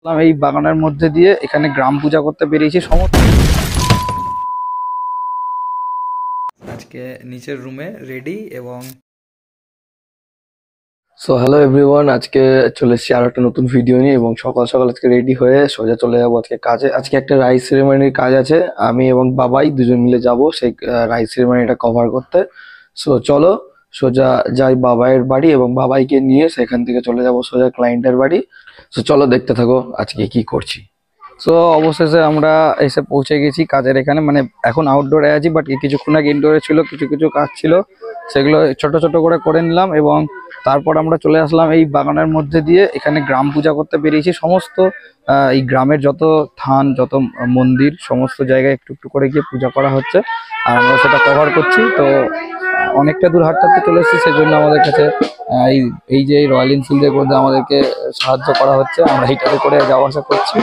এই বাগানের মধ্যে দিয়ে এখানে গ্রাম পূজা করতে বেরিয়েছি সমস্ত। আজকে নিচের রুমে রেডি এবং সো হ্যালো এভরিওয়ান, আজকে চলে এসেছি আরো একটা নতুন ভিডিও নিয়ে এবং সকাল সকাল আজকে রেডি হয়ে সোজা চলে যাবো আজকে কাজে। আজকে একটা রাইস সেরেমনির কাজ আছে, আমি এবং বাবাই দুজন মিলে যাব সেই রাইস সেরেমনিটা কভার করতে। সো চলো সোজা যাই বাবাইয়ের বাড়ি এবং বাবাইকে নিয়ে সেখান থেকে চলে যাব সোজা ক্লায়েন্টের বাড়ি। সো চলো দেখতে থাকো আজকে কি করছি। সো অবশেষে আমরা এসে পৌঁছে গেছি কাজের এখানে, মানে এখন আউটডোরে আছি, বাট কিছুক্ষণ আগে ইনডোরে ছিল, কিছু কিছু কাজ ছিল, সেগুলো ছোট ছোট করে নিলাম এবং তারপর আমরা চলে আসলাম এই বাগানের মধ্যে দিয়ে। এখানে গ্রাম পূজা করতে বেরিয়েছি সমস্ত এই গ্রামের যত থান, যত মন্দির, সমস্ত জায়গায় একটু একটু করে গিয়ে পূজা করা হচ্ছে আর আমরা সেটা কভার করছি। তো অনেকটা দূর হাঁটতে হাঁটতে চলে এসেছি, সেই জন্য আমাদের কাছে এই যে রয়্যাল এনফিল্ডের মধ্যে আমাদেরকে সাহায্য করা হচ্ছে, আমরা এইটাতে করে যাওয়া আসা করছি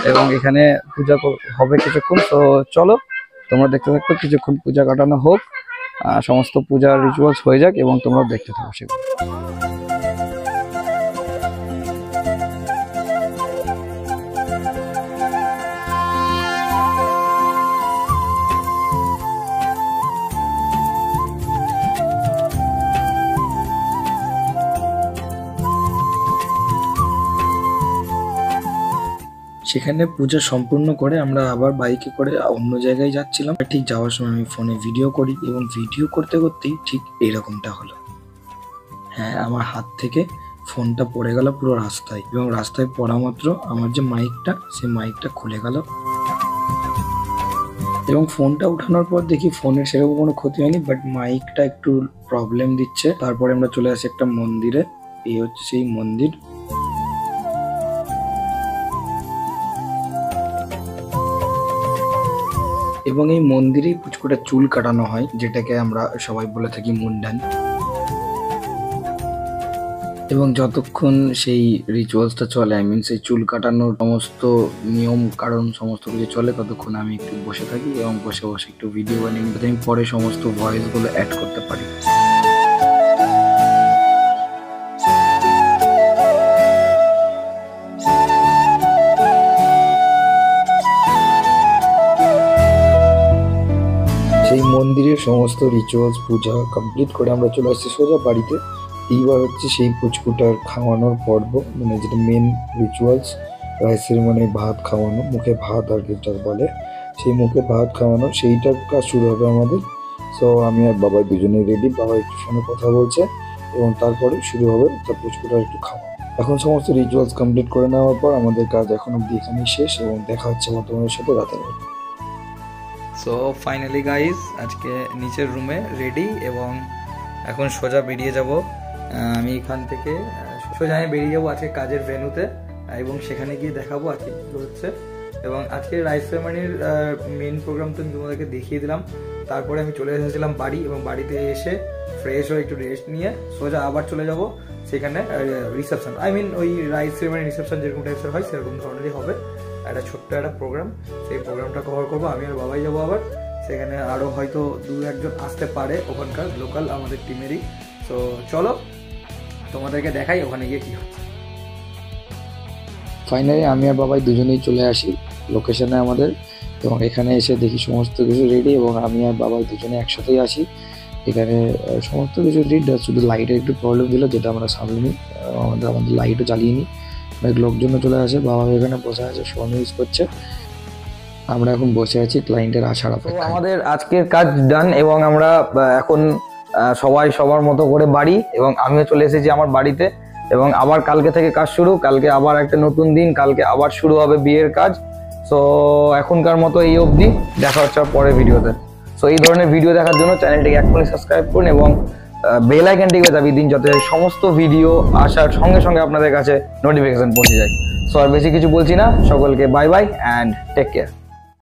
এবং এখানে পূজা হবে কিছুক্ষণ। তো চলো তোমরা দেখতে থাকো, কিছুক্ষণ পূজা কাটানো হোক, সমস্ত পূজার রিচুয়ালস হয়ে যাক এবং তোমরা দেখতে থাকো সেগুলো। সেখানে পূজা সম্পূর্ণ করে আমরা আবার বাইকে করে অন্য জায়গায় যাচ্ছিলাম। ঠিক যাওয়ার সময় আমি ফোনে ভিডিও করি এবং ভিডিও করতে করতেই ঠিক এরকমটা হলো। হ্যাঁ, আমার হাত থেকে ফোনটা পড়ে গেল পুরো রাস্তায় এবং রাস্তায় পড়া মাত্র আমার যে মাইকটা, সেই মাইকটা খুলে গেল এবং ফোনটা উঠানোর পর দেখি ফোনের সেরকম কোনো ক্ষতি হয়নি, বাট মাইকটা একটু প্রবলেম দিচ্ছে। তারপরে আমরা চলে আসি একটা মন্দিরে, এই হচ্ছে সেই মন্দির। এবং এই মন্দিরেই পুচকুটা চুল কাটানো হয়, যেটাকে আমরা সবাই বলে থাকি মুন্ডান। এবং যতক্ষণ সেই রিচুয়ালসটা চলে, আই মিন সেই চুল কাটানোর সমস্ত নিয়ম কারণ সমস্ত কিছু চলে, ততক্ষণ আমি একটু বসে থাকি এবং বসে বসে একটু ভিডিও বানিয়ে যাতে আমি পরে সমস্ত ভয়েসগুলো অ্যাড করতে পারি। সেই মন্দিরের সমস্ত রিচুয়ালস পূজা কমপ্লিট করে আমরা চলে আসছি সোজা বাড়িতে। এইবার হচ্ছে সেই পুচকুটার খাওয়ানোর পর্ব, মানে যেটা মেন রিচুয়ালস, রাইস সেরেমনি, ভাত খাওয়ানো, মুখে ভাত আর যেটা বলে সেই মুখে ভাত খাওয়ানো, সেইটার কাজ শুরু হবে আমাদের। সো আমি আর বাবাই দুজনেই রেডি, বাবা একটু ফোনে কথা বলছে এবং তারপরে শুরু হবে তার পুচকুটার একটু খাওয়া। এখন সমস্ত রিচুয়ালস কমপ্লিট করে নেওয়ার পর আমাদের কাজ এখন অব্দি এখানেই শেষ এবং দেখা হচ্ছে তোমাদের সাথে রাতের বেলা। সো ফাইনালি গাইজ আজকে নিচের রুমে রেডি এবং এখন সোজা বেরিয়ে যাব। আমি এখান থেকে সোজা বেরিয়ে যাবো আজকে কাজের ভেন্যুতে এবং সেখানে গিয়ে দেখাবো আজকে কী হচ্ছে। এবং আজকে রাইস সেরেমনির মেন প্রোগ্রাম তো আমি তোমাদেরকে দেখিয়ে দিলাম। তারপরে আমি চলে এসেছিলাম বাড়ি এবং বাড়িতে এসে ফ্রেশ হয়ে একটু রেস্ট নিয়ে সোজা আবার চলে যাব সেখানে রিসেপশন, আই মিন ওই রাইস সেরেমনি রিসেপশন যেরকম টাইপের হয় সেরকম ধরনেরই হবে, একটা ছোট্ট একটা প্রোগ্রাম। সেই প্রোগ্রামটা কভার করবো, আমি আর বাবাই যাবো আবার সেখানে, আরও হয়তো দু একজন আসতে পারে ওখানকার লোকাল আমাদের টিমেরই। তো চলো তোমাদেরকে দেখাই ওখানে গিয়ে কী হচ্ছে। ফাইনালি আমি আর বাবাই দুজনেই চলে আসি লোকেশনে আমাদের এবং এখানে এসে দেখি সমস্ত কিছু রেডি এবং আমি আর বাবাই দুজনে একসাথেই আসি। এখানে সমস্ত কিছু রেডি, শুধু লাইটের একটু প্রবলেম দিল যেটা আমরা সামলে নিই, আমাদের লাইটও জ্বালিয়ে নিই, অনেক লোকজনও চলে আসে। বাবা এখানে বসে আছে, ফোন ইউজ করছে, আমরা এখন বসে আছি ক্লায়েন্টের আসার অপেক্ষায়। আমাদের আজকের কাজ ডান এবং আমরা এখন সবাই সবার মতো করে বাড়ি এবং আমিও চলে এসেছি আমার বাড়িতে এবং আবার কালকে থেকে কাজ শুরু, কালকে আবার একটা নতুন দিন, কালকে আবার শুরু হবে বিয়ের কাজ। সো এখনকার মতো এই অবধি, দেখা হচ্ছে পরের ভিডিওতে। সো এই ধরনের ভিডিও দেখার জন্য চ্যানেলটিকে এখনই সাবস্ক্রাইব করুন এবং বেল আইকনটিকে দাবিয়ে দিন যাতে সমস্ত ভিডিও আসার সঙ্গে সঙ্গে আপনাদের কাছে নোটিফিকেশন পৌঁছে যায়। সো আর বেশি কিছু বলছি না, সকলকে bye bye and take care.